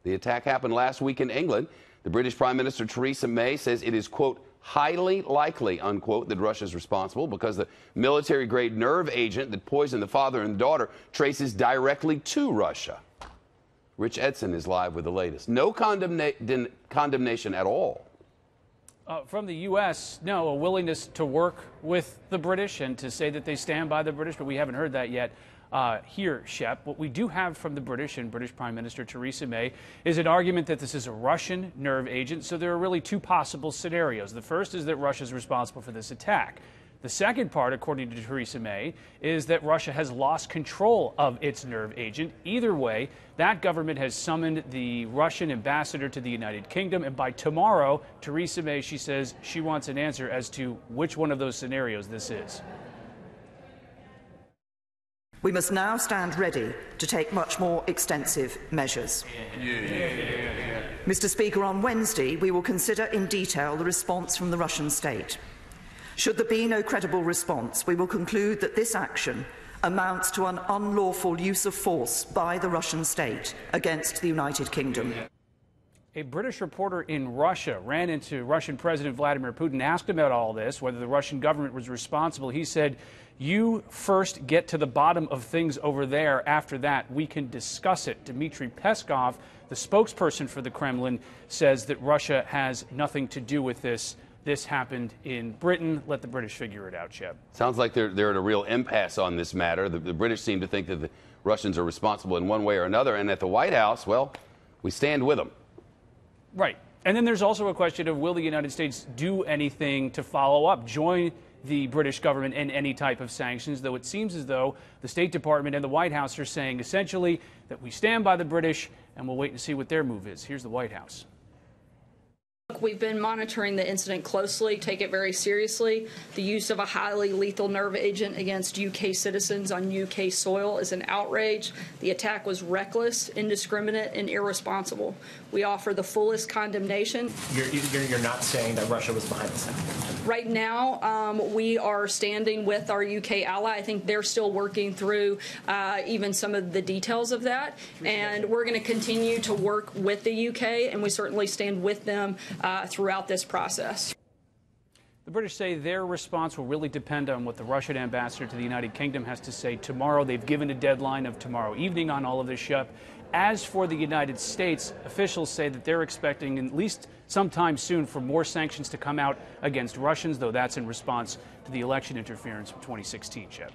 The attack happened last week in England. The British Prime Minister Theresa May says it is, quote, highly likely, unquote, that Russia is responsible because the military-grade nerve agent that poisoned the father and daughter traces directly to Russia. Rich Edson is live with the latest. No condemnation at all. From the U.S., no, a willingness to work with the British and to say that they stand by the British, but we haven't heard that yet here, Shep. What we do have from the British and British Prime Minister Theresa May is an argument that this is a Russian nerve agent, so there are really two possible scenarios. The first is that Russia is responsible for this attack. The second part, according to Theresa May, is that Russia has lost control of its nerve agent. Either way, that government has summoned the Russian ambassador to the United Kingdom, and by tomorrow, Theresa May, she says she wants an answer as to which one of those scenarios this is. We must now stand ready to take much more extensive measures. Mr. Speaker, on Wednesday, we will consider in detail the response from the Russian state. Should there be no credible response, we will conclude that this action amounts to an unlawful use of force by the Russian state against the United Kingdom. A British reporter in Russia ran into Russian President Vladimir Putin, asked him about all this, whether the Russian government was responsible. He said, "You first get to the bottom of things over there. After that, we can discuss it." Dmitry Peskov, the spokesperson for the Kremlin, says that Russia has nothing to do with this. This happened in Britain. Let the British figure it out, Shep. Sounds like they're at a real impasse on this matter. The British seem to think that the Russians are responsible in one way or another. And at the White House, well, we stand with them. Right. And then there's also a question of will the United States do anything to follow up, join the British government in any type of sanctions, though it seems as though the State Department and the White House are saying essentially that we stand by the British and we'll wait and see what their move is. Here's the White House. We've been monitoring the incident closely, take it very seriously. The use of a highly lethal nerve agent against UK citizens on UK soil is an outrage. The attack was reckless, indiscriminate, and irresponsible. We offer the fullest condemnation. You're not saying that Russia was behind this attack? Right now, we are standing with our UK ally. I think they're still working through even some of the details of that. And we're going to continue to work with the UK, and we certainly stand with them throughout this process. The British say their response will really depend on what the Russian ambassador to the United Kingdom has to say tomorrow. They've given a deadline of tomorrow evening on all of this, Shep. As for the United States, officials say that they're expecting at least sometime soon for more sanctions to come out against Russians, though that's in response to the election interference from 2016, Shep.